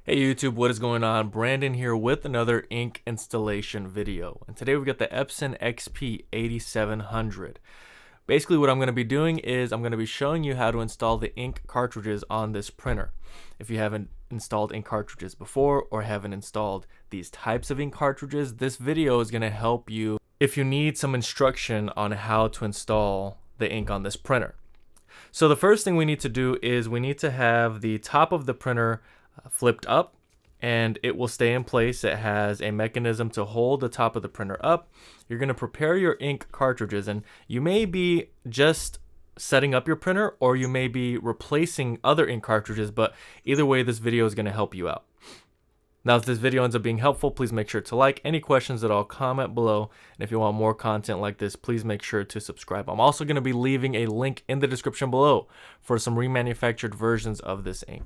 Hey YouTube, what is going on? Brandon here with another ink installation video. And today we've got the Epson XP8700. Basically what I'm going to be doing is I'm going to be showing you how to install the ink cartridges on this printer. If you haven't installed ink cartridges before or haven't installed these types of ink cartridges, this video is going to help you if you need some instruction on how to install the ink on this printer. So the first thing we need to do is we need to have the top of the printer flipped up, and it will stay in place. It has a mechanism to hold the top of the printer up. You're going to prepare your ink cartridges, and you may be just setting up your printer or you may be replacing other ink cartridges, but either way this video is going to help you out. Now if this video ends up being helpful, please make sure to like. Any questions at all, comment below, and if you want more content like this, please make sure to subscribe. I'm also going to be leaving a link in the description below for some remanufactured versions of this ink.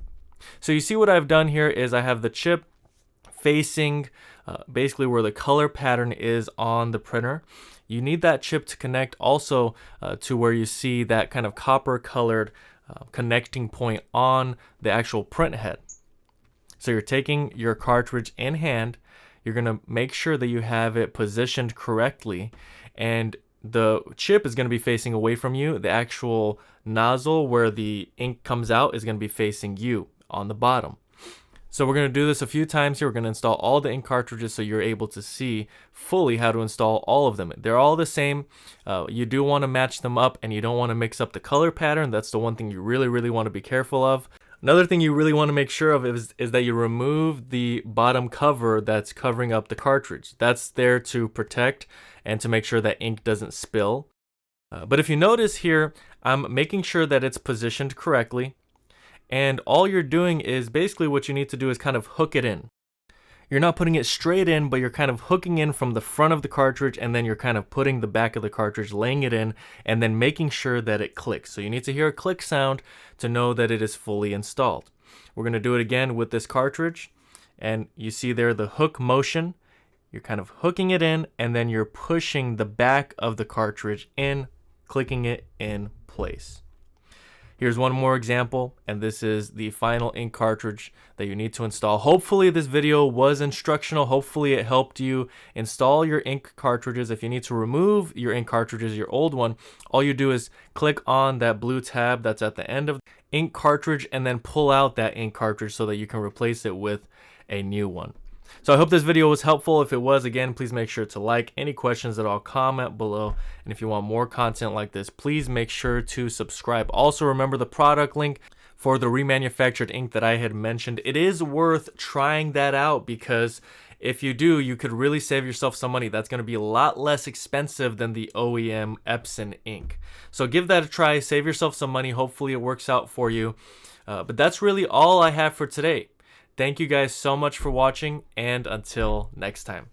So you see what I've done here is I have the chip facing basically where the color pattern is on the printer. You need that chip to connect also to where you see that kind of copper colored connecting point on the actual print head. So you're taking your cartridge in hand, you're going to make sure that you have it positioned correctly, and the chip is going to be facing away from you. The actual nozzle where the ink comes out is going to be facing you on the bottom. So we're going to do this a few times here. We're going to install all the ink cartridges so you're able to see fully how to install all of them. They're all the same. You do want to match them up, and you don't want to mix up the color pattern. That's the one thing you really want to be careful of. Another thing you really want to make sure of is that you remove the bottom cover that's covering up the cartridge. That's there to protect and to make sure that ink doesn't spill. But if you notice here, I'm making sure that it's positioned correctly. And all you're doing is basically what you need to do is kind of hook it in. You're not putting it straight in, but you're kind of hooking in from the front of the cartridge, and then you're kind of putting the back of the cartridge, laying it in, and then making sure that it clicks. So you need to hear a click sound to know that it is fully installed. We're going to do it again with this cartridge, and you see there the hook motion. You're kind of hooking it in, and then you're pushing the back of the cartridge in, clicking it in place. Here's one more example, and this is the final ink cartridge that you need to install. Hopefully this video was instructional. Hopefully it helped you install your ink cartridges. If you need to remove your ink cartridges, your old one, all you do is click on that blue tab that's at the end of the ink cartridge and then pull out that ink cartridge so that you can replace it with a new one. So I hope this video was helpful. If it was, again, please make sure to like. Any questions at all, comment below. And if you want more content like this, please make sure to subscribe. Also, remember the product link for the remanufactured ink that I had mentioned. It is worth trying that out, because if you do, you could really save yourself some money. That's going to be a lot less expensive than the OEM Epson ink. So give that a try. Save yourself some money. Hopefully it works out for you. But that's really all I have for today. Thank you guys so much for watching, and until next time.